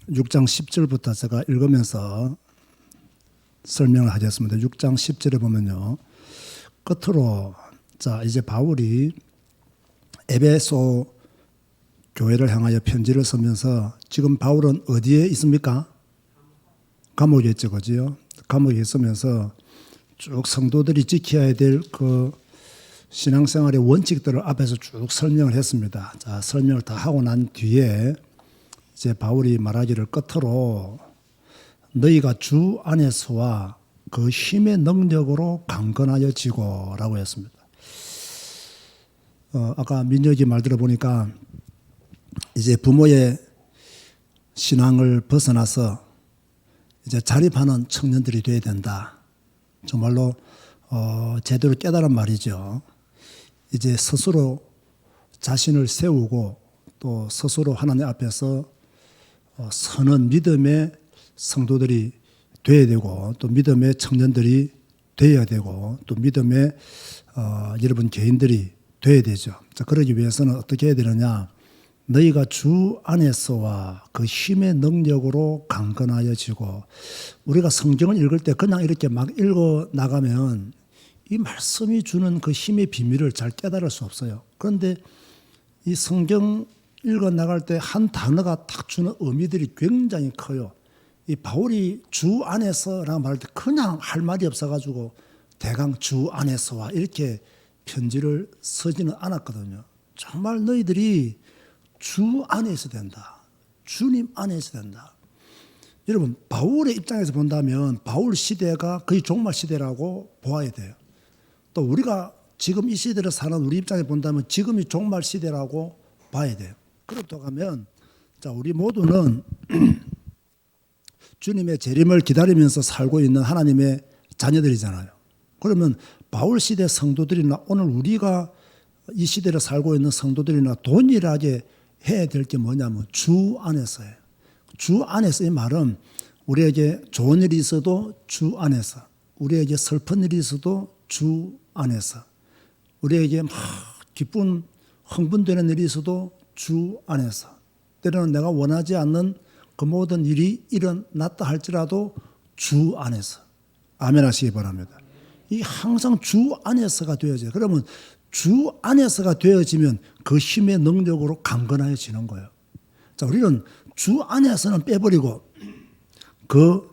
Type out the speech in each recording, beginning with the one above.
6장 10절부터 제가 읽으면서 설명을 하겠습니다. 6장 10절에 보면요. 끝으로 자 이제 바울이 에베소 교회를 향하여 편지를 쓰면서 지금 바울은 어디에 있습니까? 감옥에 있죠. 그죠? 감옥에 있으면서 쭉 성도들이 지켜야 될 그 신앙생활의 원칙들을 앞에서 쭉 설명을 했습니다. 자, 설명을 다 하고 난 뒤에 이제 바울이 말하기를 끝으로 너희가 주 안에서와 그 힘의 능력으로 강건하여지고 라고 했습니다. 아까 민혁이 말 들어보니까 이제 부모의 신앙을 벗어나서 이제 자립하는 청년들이 돼야 된다. 정말로 제대로 깨달은 말이죠. 이제 스스로 자신을 세우고 또 스스로 하나님 앞에서 서는 믿음의 성도들이 돼야 되고 또 믿음의 청년들이 돼야 되고 또 믿음의 여러분 개인들이 돼야 되죠. 자, 그러기 위해서는 어떻게 해야 되느냐? 너희가 주 안에서와 그 힘의 능력으로 강건하여지고 우리가 성경을 읽을 때 그냥 이렇게 막 읽어 나가면 이 말씀이 주는 그 힘의 비밀을 잘 깨달을 수 없어요. 그런데 이 성경 읽어 나갈 때 한 단어가 딱 주는 의미들이 굉장히 커요. 이 바울이 주 안에서라고 말할 때 그냥 할 말이 없어가지고 대강 주 안에서와 이렇게 편지를 쓰지는 않았거든요. 정말 너희들이 주 안에 있어야 된다. 주님 안에 있어야 된다. 여러분 바울의 입장에서 본다면 바울 시대가 거의 종말 시대라고 보아야 돼요. 또 우리가 지금 이 시대를 사는 우리 입장에 본다면 지금이 종말 시대라고 봐야 돼요. 그렇다고 하면 자 우리 모두는 주님의 재림을 기다리면서 살고 있는 하나님의 자녀들이잖아요. 그러면 바울 시대 성도들이나 오늘 우리가 이 시대를 살고 있는 성도들이나 동일하게 해야 될 게 뭐냐면 주 안에서예요. 주 안에서 이 말은 우리에게 좋은 일이 있어도 주 안에서, 우리에게 슬픈 일이 있어도 주 안에서, 우리에게 막 기쁜 흥분되는 일이 있어도 주 안에서, 때로는 내가 원하지 않는 그 모든 일이 일어났다 할지라도 주 안에서. 아멘 하시기 바랍니다. 이 항상 주 안에서가 되어져요. 그러면 주 안에서가 되어지면 그 힘의 능력으로 강건해지는 거예요. 자, 우리는 주 안에서는 빼버리고 그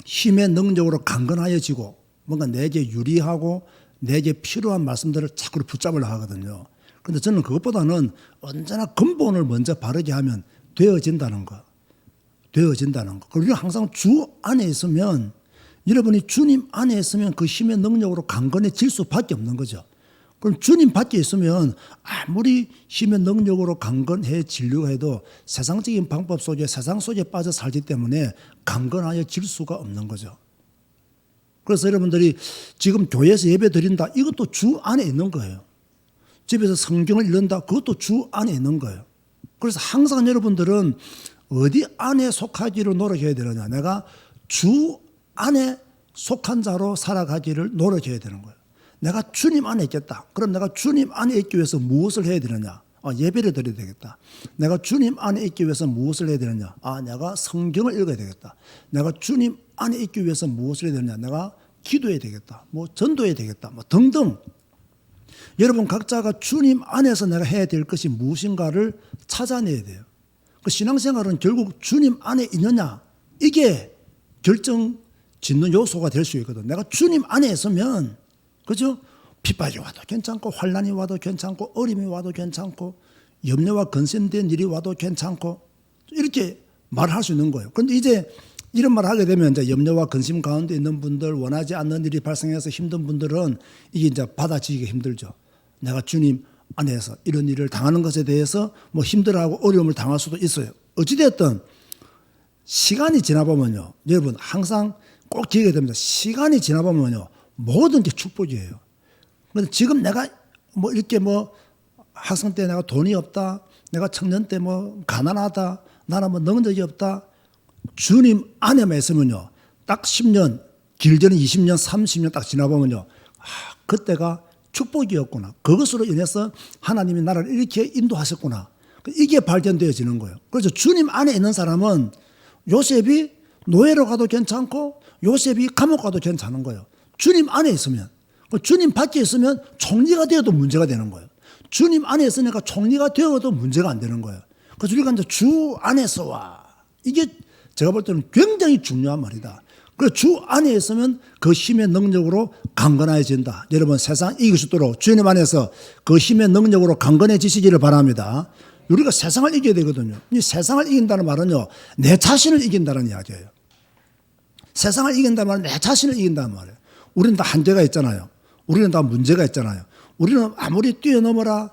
힘의 능력으로 강건해지고 뭔가 내게 유리하고 내게 필요한 말씀들을 자꾸 붙잡으려고 하거든요. 그런데 저는 그것보다는 언제나 근본을 먼저 바르게 하면 되어진다는 거. 되어진다는 거. 우리는 항상 주 안에 있으면 여러분이 주님 안에 있으면 그 힘의 능력으로 강건해질 수밖에 없는 거죠. 그럼 주님 밖에 있으면 아무리 힘의 능력으로 강건해지려고 해도 세상적인 방법 속에 세상 속에 빠져 살기 때문에 강건해질 수가 없는 거죠. 그래서 여러분들이 지금 교회에서 예배 드린다 이것도 주 안에 있는 거예요. 집에서 성경을 읽는다 그것도 주 안에 있는 거예요. 그래서 항상 여러분들은 어디 안에 속하기를 노력해야 되느냐. 내가 주 안에 속한 자로 살아가기를 노력해야 되는 거예요. 내가 주님 안에 있겠다. 그럼 내가 주님 안에 있기 위해서 무엇을 해야 되느냐? 예배를 드려야 되겠다. 내가 주님 안에 있기 위해서 무엇을 해야 되느냐? 내가 성경을 읽어야 되겠다. 내가 주님 안에 있기 위해서 무엇을 해야 되느냐? 내가 기도해야 되겠다. 전도해야 되겠다. 등등. 여러분 각자가 주님 안에서 내가 해야 될 것이 무엇인가를 찾아내야 돼요. 그 신앙생활은 결국 주님 안에 있느냐? 이게 결정 짓는 요소가 될 수 있거든. 내가 주님 안에 있으면 그죠? 핍박이 와도 괜찮고 환난이 와도 괜찮고 어림이 와도 괜찮고 염려와 근심된 일이 와도 괜찮고 이렇게 말할 수 있는 거예요. 그런데 이제 이런 말을 하게 되면 이제 염려와 근심 가운데 있는 분들 원하지 않는 일이 발생해서 힘든 분들은 이게 이제 받아치기가 힘들죠. 내가 주님 안에서 이런 일을 당하는 것에 대해서 힘들어하고 어려움을 당할 수도 있어요. 어찌됐든 시간이 지나보면요. 여러분 항상 꼭 기억해야 됩니다. 시간이 지나보면요. 모든 게 축복이에요. 그런데 지금 내가 이렇게 학생 때 내가 돈이 없다. 내가 청년 때 가난하다. 나는 능력이 없다. 주님 안에만 있으면요. 딱 10년, 길게는 20년, 30년 딱 지나보면요. 그때가 축복이었구나. 그것으로 인해서 하나님이 나를 이렇게 인도하셨구나. 이게 발견되어지는 거예요. 그래서 주님 안에 있는 사람은 요셉이 노예로 가도 괜찮고 요셉이 감옥 가도 괜찮은 거예요. 주님 안에 있으면. 주님 밖에 있으면 총리가 되어도 문제가 되는 거예요. 주님 안에 있으니까 총리가 되어도 문제가 안 되는 거예요. 그래서 우리가 이제 주 안에서와 이게 제가 볼 때는 굉장히 중요한 말이다. 그래서 주 안에 있으면 그 힘의 능력으로 강건해진다. 여러분 세상 이길 수 있도록 주님 안에서 그 힘의 능력으로 강건해지시기를 바랍니다. 우리가 세상을 이겨야 되거든요. 이 세상을 이긴다는 말은요, 내 자신을 이긴다는 이야기예요. 세상을 이긴다는 말은 내 자신을 이긴다는 말이에요. 우리는 다 한계가 있잖아요. 우리는 다 문제가 있잖아요. 우리는 아무리 뛰어넘어라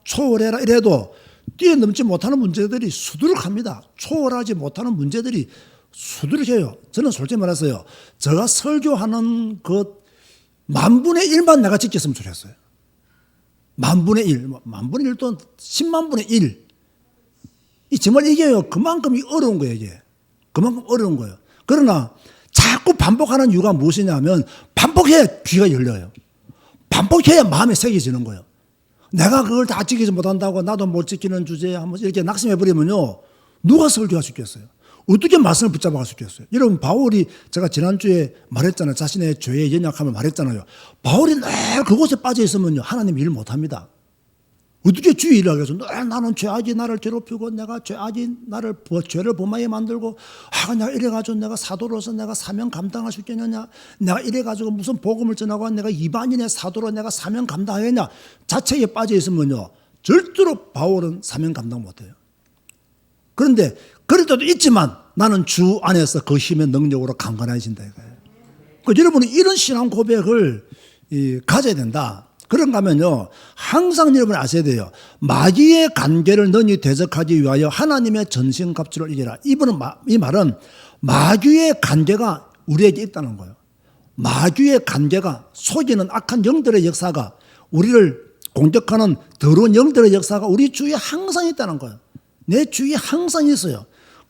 초월해라 이래도 뛰어넘지 못하는 문제들이 수두룩합니다. 초월하지 못하는 문제들이 수두룩해요. 저는 솔직히 말해서요, 제가 설교하는 그 10,000분의 1만 내가 지켰으면 좋겠어요. 10,000분의 1, 10,000분의 1 또는 100,000분의 1. 이 정말 이게요, 그만큼 어려운 거예요, 이게. 그만큼 어려운 거예요. 그러나 자꾸 반복하는 이유가 무엇이냐면 반복해야 귀가 열려요. 반복해야 마음에 새겨지는 거예요. 내가 그걸 다 지키지 못한다고 나도 못 지키는 주제에 한번 이렇게 낙심해버리면요, 누가 설교할 수 있겠어요? 어떻게 말씀을 붙잡아 갈 수 있겠어요? 여러분, 바울이 제가 지난주에 말했잖아요. 자신의 죄의 연약함을 말했잖아요. 바울이 늘 그곳에 빠져 있으면요, 하나님 일 못합니다. 어떻게 주의 일을 하겠어? 늘 나는 죄악이 나를 괴롭히고 내가 죄악이 나를 죄를 범하게 만들고 내가 이래가지고 내가 사도로서 내가 사명 감당할 수 있겠느냐? 내가 이래가지고 무슨 복음을 전하고 내가 이방인의 사도로 내가 사명 감당하겠냐? 자책에 빠져 있으면요, 절대로 바울은 사명 감당 못해요. 그런데 그럴 때도 있지만 나는 주 안에서 그 힘의 능력으로 강건해진다 이거예요. 그러니까 여러분이 이런 신앙 고백을 가져야 된다. 그런가 하면요, 항상 여러분이 아셔야 돼요. 마귀의 관계를 너희 대적하기 위하여 하나님의 전신갑주를 이겨라. 이 말은 마귀의 관계가 우리에게 있다는 거예요. 마귀의 관계가, 속이는 악한 영들의 역사가, 우리를 공격하는 더러운 영들의 역사가 우리 주위에 항상 있다는 거예요. 내 주위에 항상 있어요.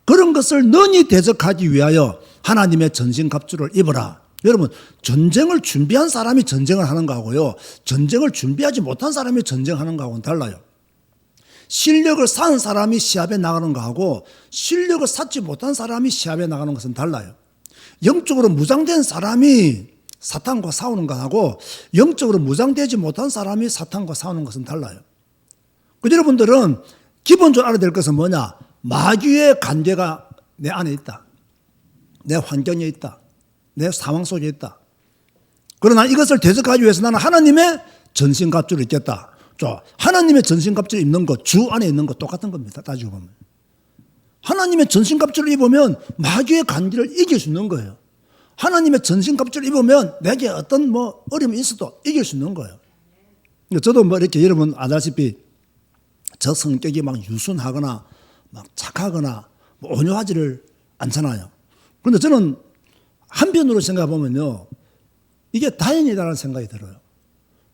그런 것을 너희 대적하기 위하여 하나님의 전신갑주를 입어라. 여러분, 전쟁을 준비한 사람이 전쟁을 하는 거하고요, 전쟁을 준비하지 못한 사람이 전쟁하는 거하고는 달라요. 실력을 쌓은 사람이 시합에 나가는 거하고 실력을 쌓지 못한 사람이 시합에 나가는 것은 달라요. 영적으로 무장된 사람이 사탄과 싸우는 것하고 영적으로 무장되지 못한 사람이 사탄과 싸우는 것은 달라요. 그 여러분들은 기본적으로 알아야 될 것은 뭐냐? 마귀의 관계가 내 안에 있다. 내 환경에 있다. 내 상황 속에 있다. 그러나 이것을 대적하기 위해서 나는 하나님의 전신갑주를 입겠다. 하나님의 전신갑주를 입는 것, 주 안에 있는 것 똑같은 겁니다. 따지고 보면. 하나님의 전신갑주를 입으면 마귀의 관계를 이길 수 있는 거예요. 하나님의 전신갑주를 입으면 내게 어떤 어려움이 있어도 이길 수 있는 거예요. 저도 이렇게 여러분 아다시피 저 성격이 막 유순하거나 막 착하거나 온유하지를 않잖아요. 그런데 저는 한편으로 생각해 보면요, 이게 다행이다라는 생각이 들어요.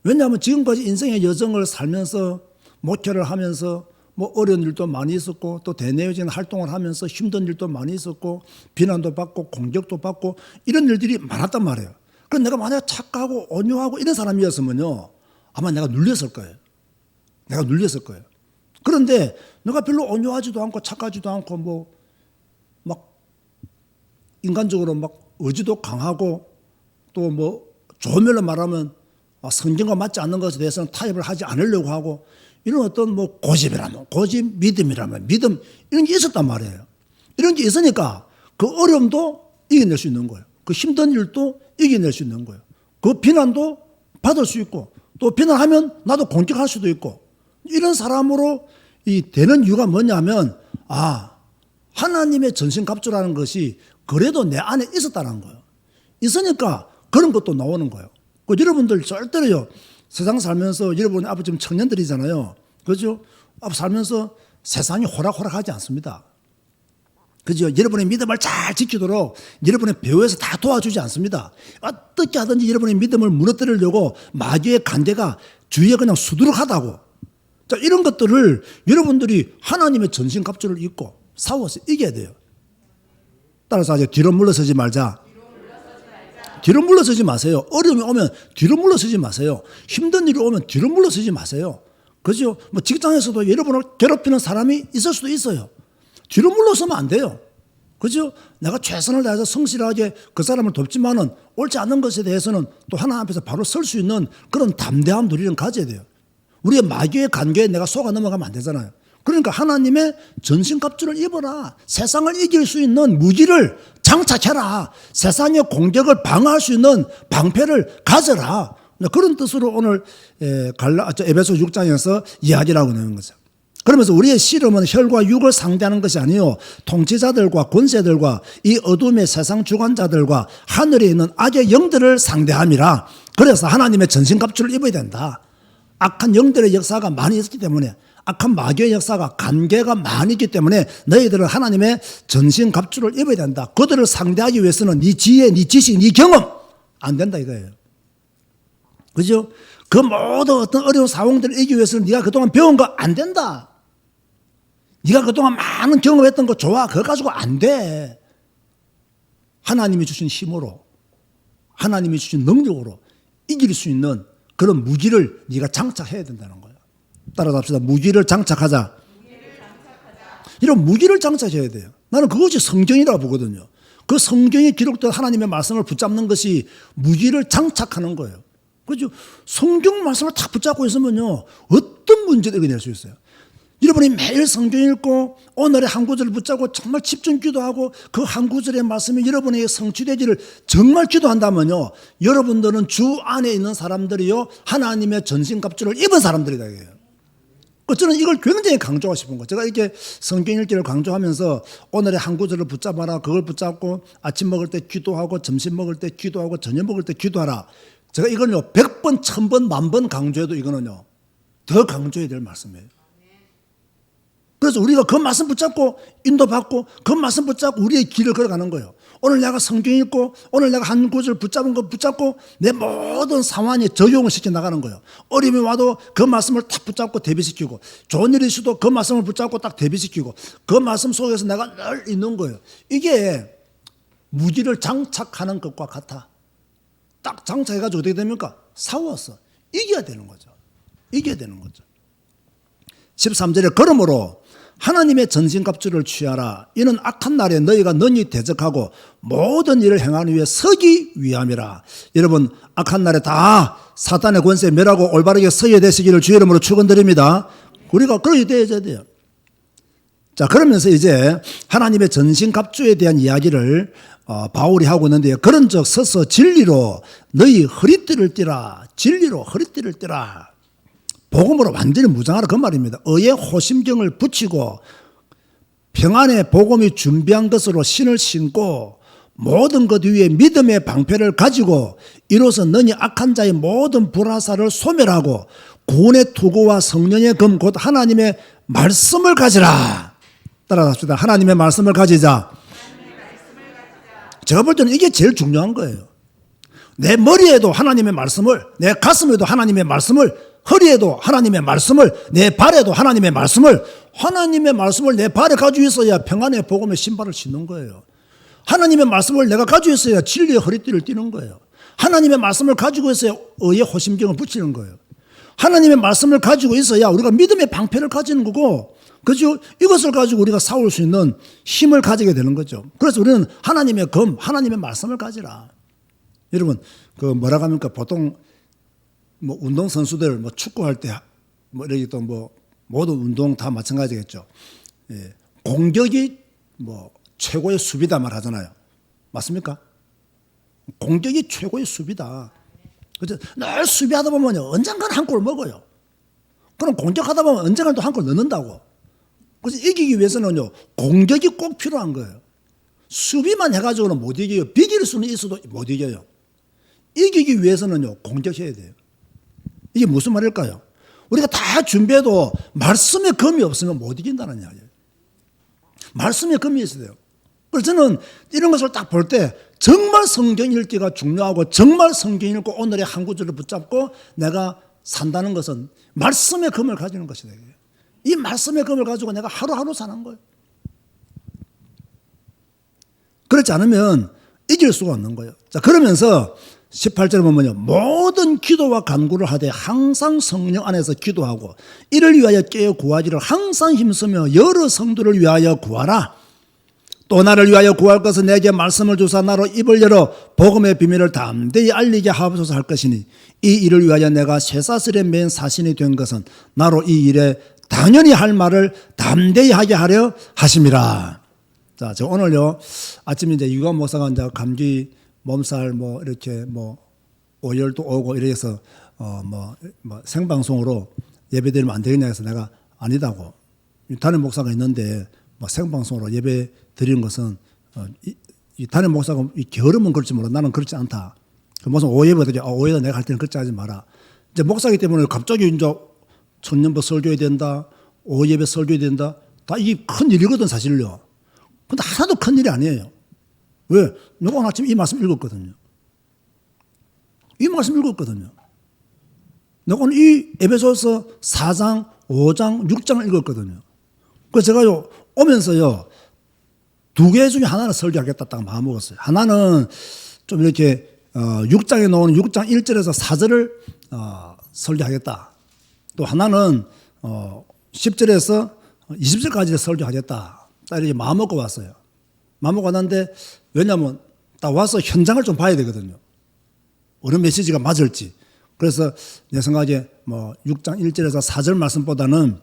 왜냐하면 지금까지 인생의 여정을 살면서 목회를 하면서 어려운 일도 많이 있었고 또 대내적인 활동을 하면서 힘든 일도 많이 있었고 비난도 받고 공격도 받고 이런 일들이 많았단 말이에요. 그럼 내가 만약 착하고 온유하고 이런 사람이었으면요, 아마 내가 눌렸을 거예요. 내가 눌렸을 거예요. 그런데 내가 별로 온유하지도 않고 착하지도 않고 막 인간적으로 막 의지도 강하고 또 좋은 면로 말하면 성경과 맞지 않는 것에 대해서는 타협을 하지 않으려고 하고 이런 어떤 고집이라면 고집, 믿음이라면 믿음, 이런 게 있었단 말이에요. 이런 게 있으니까 그 어려움도 이겨낼 수 있는 거예요. 그 힘든 일도 이겨낼 수 있는 거예요. 그 비난도 받을 수 있고 또 비난하면 나도 공격할 수도 있고 이런 사람으로 되는 이유가 뭐냐면 하나님의 전신갑주라는 것이 그래도 내 안에 있었다는 거예요. 있으니까 그런 것도 나오는 거예요. 여러분들 절대로요, 세상 살면서 여러분 앞에 지금 청년들이잖아요. 그죠? 앞에 살면서 세상이 호락호락하지 않습니다. 그죠? 여러분의 믿음을 잘 지키도록 여러분의 배후에서 다 도와주지 않습니다. 어떻게 하든지 여러분의 믿음을 무너뜨리려고 마귀의 관계가 주위에 그냥 수두룩하다고. 자, 이런 것들을 여러분들이 하나님의 전신갑주를 입고 싸워서 이겨야 돼요. 따라서 아주 뒤로 물러서지 말자. 뒤로 물러서지 마세요. 어려움이 오면 뒤로 물러서지 마세요. 힘든 일이 오면 뒤로 물러서지 마세요. 그죠? 뭐 직장에서도 여러분을 괴롭히는 사람이 있을 수도 있어요. 뒤로 물러서면 안 돼요. 그죠? 내가 최선을 다해서 성실하게 그 사람을 돕지만은 옳지 않는 것에 대해서는 또 하나님 앞에서 바로 설 수 있는 그런 담대함 우리는 가져야 돼요. 우리의 마귀의 관계에 내가 속아 넘어가면 안 되잖아요. 그러니까 하나님의 전신갑주를 입어라. 세상을 이길 수 있는 무기를 장착해라. 세상의 공격을 방어할 수 있는 방패를 가져라. 그런 뜻으로 오늘 에베소 6장에서 이야기를 하고 있는 거죠. 그러면서 우리의 씨름은 혈과 육을 상대하는 것이 아니요 통치자들과 권세들과 이 어둠의 세상 주관자들과 하늘에 있는 악의 영들을 상대함이라. 그래서 하나님의 전신갑주를 입어야 된다. 악한 영들의 역사가 많이 있기 때문에, 악한 마귀의 역사가 관계가 많이 있기 때문에 너희들은 하나님의 전신갑주를 입어야 된다. 그들을 상대하기 위해서는 네 지혜, 네 지식, 네 경험 안 된다 이거예요. 그죠? 그 모든 어떤 어려운 상황들을 이기기 위해서는 네가 그동안 배운 거 안 된다. 네가 그동안 많은 경험했던 거 좋아. 그거 가지고 안 돼. 하나님이 주신 힘으로, 하나님이 주신 능력으로 이길 수 있는 그런 무기를 네가 장착해야 된다는 거예요. 따라잡시다. 무기를 장착하자. 이런 무기를 장착해야 돼요. 나는 그것이 성경이라고 보거든요. 그 성경에 기록된 하나님의 말씀을 붙잡는 것이 무기를 장착하는 거예요. 그죠? 성경 말씀을 딱 붙잡고 있으면요, 어떤 문제도 이겨낼 수 있어요. 여러분이 매일 성경 읽고 오늘의 한 구절을 붙잡고 정말 집중 기도하고 그 한 구절의 말씀이 여러분에게 성취되기를 정말 기도한다면요, 여러분들은 주 안에 있는 사람들이요 하나님의 전신갑주를 입은 사람들이다 이거예요. 저는 이걸 굉장히 강조하고 싶은 거예요. 제가 이렇게 성경 읽기를 강조하면서 오늘의 한 구절을 붙잡아라, 그걸 붙잡고 아침 먹을 때 기도하고 점심 먹을 때 기도하고 저녁 먹을 때 기도하라. 제가 이건요 100번, 1000번, 10,000번 강조해도 이거는요 더 강조해야 될 말씀이에요. 그래서 우리가 그 말씀 붙잡고 인도받고 그 말씀 붙잡고 우리의 길을 걸어가는 거예요. 오늘 내가 성경 읽고 오늘 내가 한 구절 붙잡은 거 붙잡고 내 모든 상황에 적용을 시켜 나가는 거예요. 어려움이 와도 그 말씀을 딱 붙잡고 대비시키고, 좋은 일이 있어도 그 말씀을 붙잡고 딱 대비시키고, 그 말씀 속에서 내가 늘 있는 거예요. 이게 무기를 장착하는 것과 같아. 딱 장착해가지고 어떻게 됩니까? 싸워서 이겨야 되는 거죠. 이겨야 되는 거죠. 13절에 그러므로 하나님의 전신갑주를 취하라. 이는 악한 날에 너희가 능히 대적하고 모든 일을 행하는 위해 서기 위함이라. 여러분, 악한 날에 다 사탄의 권세에 멸하고 올바르게 서야 되시기를 주의 이름으로 축원드립니다. 우리가 그렇게 되어야 돼요. 자, 그러면서 이제 하나님의 전신갑주에 대한 이야기를 바울이 하고 있는데요. 그런즉 서서 진리로 너희 허리띠를 띠라. 진리로 허리띠를 띠라. 복음으로 완전히 무장하라 그 말입니다. 의의 호심경을 붙이고 평안의 복음이 준비한 것으로 신을 신고 모든 것 위에 믿음의 방패를 가지고 이로써 너희 악한 자의 모든 불화살을 소멸하고 구원의 투구와 성령의 검 곧 하나님의 말씀을 가지라. 따라갑시다. 하나님의 말씀을 가지자. 제가 볼 때는 이게 제일 중요한 거예요. 내 머리에도 하나님의 말씀을, 내 가슴에도 하나님의 말씀을, 허리에도 하나님의 말씀을, 내 발에도 하나님의 말씀을, 하나님의 말씀을 내 발에 가지고 있어야 평안의 복음의 신발을 신는 거예요. 하나님의 말씀을 내가 가지고 있어야 진리의 허리띠를 띠는 거예요. 하나님의 말씀을 가지고 있어야 의의 호심경을 붙이는 거예요. 하나님의 말씀을 가지고 있어야 우리가 믿음의 방패를 가지는 거고, 그죠? 이것을 가지고 우리가 싸울 수 있는 힘을 가지게 되는 거죠. 그래서 우리는 하나님의 검, 하나님의 말씀을 가지라. 여러분, 그 뭐라고 합니까? 보통 뭐 운동선수들 뭐 축구할 때 뭐 이렇게 또 뭐 모든 운동 다 마찬가지겠죠. 예. 공격이 뭐 최고의 수비다 말하잖아요. 맞습니까? 공격이 최고의 수비다. 그죠? 늘 수비하다 보면 언젠가는 한 골 먹어요. 그럼 공격하다 보면 언젠가는 또 한 골 넣는다고. 그래서 이기기 위해서는요, 공격이 꼭 필요한 거예요. 수비만 해가지고는 못 이겨요. 비길 수는 있어도 못 이겨요. 이기기 위해서는요, 공격해야 돼요. 이게 무슨 말일까요? 우리가 다 준비해도 말씀의 검이 없으면 못 이긴다는 이야기예요. 말씀의 검이 있어야 돼요. 그래서 저는 이런 것을 딱 볼 때 정말 성경 읽기가 중요하고 정말 성경 읽고 오늘의 한 구절을 붙잡고 내가 산다는 것은 말씀의 검을 가지는 것이다. 이 말씀의 검을 가지고 내가 하루하루 사는 거예요. 그렇지 않으면 이길 수가 없는 거예요. 자, 그러면서 18절에 보면요. 모든 기도와 간구를 하되 항상 성령 안에서 기도하고 이를 위하여 깨어 구하기를 항상 힘쓰며 여러 성도를 위하여 구하라. 또 나를 위하여 구할 것은 내게 말씀을 주사 나로 입을 열어 복음의 비밀을 담대히 알리게 하옵소서 할 것이니 이 일을 위하여 내가 쇠사슬에 맨 사신이 된 것은 나로 이 일에 당연히 할 말을 담대히 하게 하려 하심이라. 자, 저 오늘요 아침에 이제 유관 목사가 이제 감기 몸살 뭐 이렇게 뭐 오열도 오고 이래서 뭐 생방송으로 예배드리면 안 되겠냐 해서 내가 아니다고. 담임 목사가 있는데 뭐 생방송으로 예배 드리는 것은 이 담임 목사가 게으르면 그렇지 몰라. 나는 그렇지 않다. 그 무슨 오예배들이 오예다 내가 할 때는 그렇지 하지 마라. 이제 목사이기 때문에 갑자기 이제 천년부 설교해야 된다. 오예배 설교해야 된다. 다 이게 큰 일이거든 사실요. 근데 하나도 큰 일이 아니에요. 왜? 내가 오늘 아침에 이 말씀 읽었거든요. 이 말씀 읽었거든요. 내가 오늘 이 에베소서 4장, 5장, 6장을 읽었거든요. 그래서 제가요 오면서요 두 개 중에 하나는 설교하겠다 딱 마음먹었어요. 하나는 좀 이렇게 6장에 나오는 6장 1절에서 4절을 설교하겠다. 또 하나는 10절에서 20절까지 설교하겠다. 딱 이렇게 마음먹고 왔어요. 마음먹고 왔는데 왜냐하면 딱 와서 현장을 좀 봐야 되거든요. 어느 메시지가 맞을지. 그래서 내 생각에 뭐 6장 1절에서 4절 말씀보다는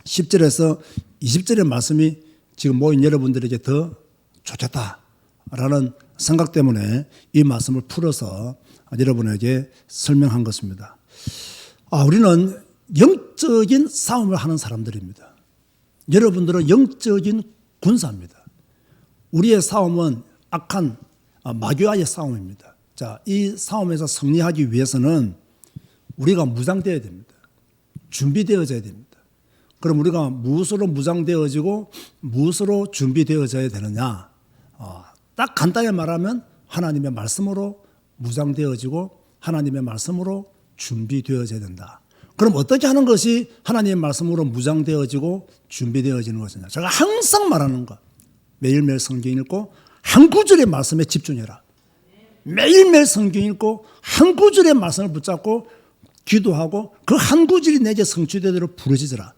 10절에서 20절의 말씀이 지금 모인 여러분들에게 더 좋겠다라는 생각 때문에 이 말씀을 풀어서 여러분에게 설명한 것입니다. 우리는 영적인 싸움을 하는 사람들입니다. 여러분들은 영적인 군사입니다. 우리의 싸움은 악한 마귀와의 싸움입니다. 자, 이 싸움에서 승리하기 위해서는 우리가 무장되어야 됩니다. 준비되어져야 됩니다. 그럼 우리가 무엇으로 무장되어지고 무엇으로 준비되어져야 되느냐? 딱 간단히 말하면 하나님의 말씀으로 무장되어지고 하나님의 말씀으로 준비되어져야 된다. 그럼 어떻게 하는 것이 하나님의 말씀으로 무장되어지고 준비되어지는 것이냐? 제가 항상 말하는 것. 매일매일 성경 읽고 한 구절의 말씀에 집중해라. 매일매일 성경 읽고 한 구절의 말씀을 붙잡고 기도하고 그 한 구절이 내게 성취되도록 부르짖으라.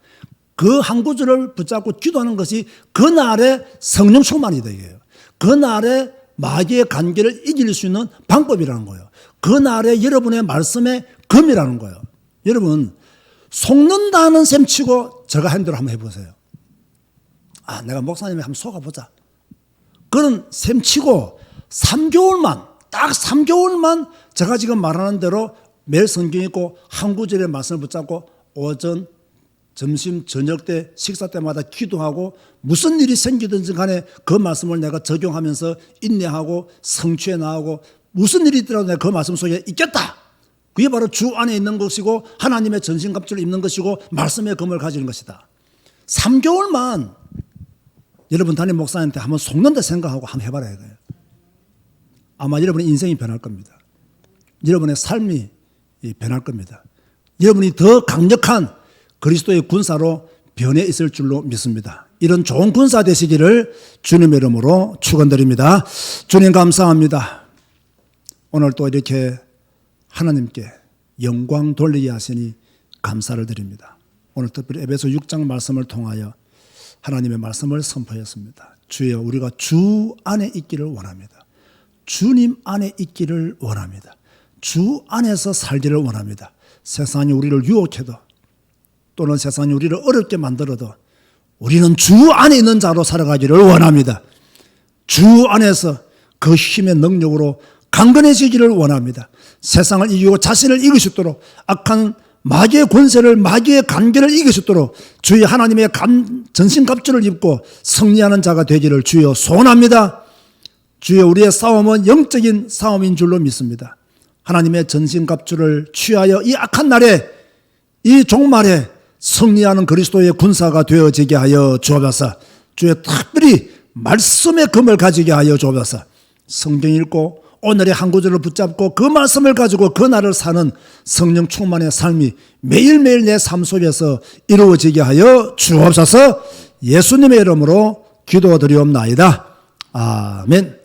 그 한 구절을 붙잡고 기도하는 것이 그날의 성령 충만이다 이게요. 그날의 마귀의 관계를 이길 수 있는 방법이라는 거예요. 그날의 여러분의 말씀의 검이라는 거예요. 여러분 속는다는 셈 치고 제가 한 대로 한번 해보세요. 내가 목사님이 한번 속아보자. 그런 셈 치고 3개월만 딱 3개월만 제가 지금 말하는 대로 매일 성경 읽고 한 구절의 말씀을 붙잡고 오전 점심 저녁 때 식사 때마다 기도하고 무슨 일이 생기든지 간에 그 말씀을 내가 적용하면서 인내하고 성취해 나가고 무슨 일이 있더라도 내가 그 말씀 속에 있겠다. 그게 바로 주 안에 있는 것이고 하나님의 전신갑주를 입는 것이고 말씀의 검을 가지는 것이다. 3개월만 여러분 담임 목사님한테 한번 속는다 생각하고 한번 해봐라 이거예요. 아마 여러분의 인생이 변할 겁니다. 여러분의 삶이 변할 겁니다. 여러분이 더 강력한 그리스도의 군사로 변해 있을 줄로 믿습니다. 이런 좋은 군사 되시기를 주님의 이름으로 축원드립니다. 주님 감사합니다. 오늘 또 이렇게 하나님께 영광 돌리게 하시니 감사를 드립니다. 오늘 특별히 에베소 6장 말씀을 통하여 하나님의 말씀을 선포했습니다. 주여 우리가 주 안에 있기를 원합니다. 주님 안에 있기를 원합니다. 주 안에서 살기를 원합니다. 세상이 우리를 유혹해도 또는 세상이 우리를 어렵게 만들어도 우리는 주 안에 있는 자로 살아가기를 원합니다. 주 안에서 그 힘의 능력으로 강건해지기를 원합니다. 세상을 이기고 자신을 이길 수 있도록 악한 마귀의 권세를 마귀의 관계를 이길 수 있도록 주의 하나님의 전신갑주를 입고 승리하는 자가 되기를 주여 소원합니다. 주여 우리의 싸움은 영적인 싸움인 줄로 믿습니다. 하나님의 전신갑주를 취하여 이 악한 날에 이 종말에 승리하는 그리스도의 군사가 되어지게 하여 주옵소서. 주의 특별히 말씀의 검을 가지게 하여 주옵소서. 성경 읽고 오늘의 한 구절을 붙잡고 그 말씀을 가지고 그 날을 사는 성령 충만의 삶이 매일매일 내 삶 속에서 이루어지게 하여 주옵소서. 예수님의 이름으로 기도드리옵나이다. 아멘.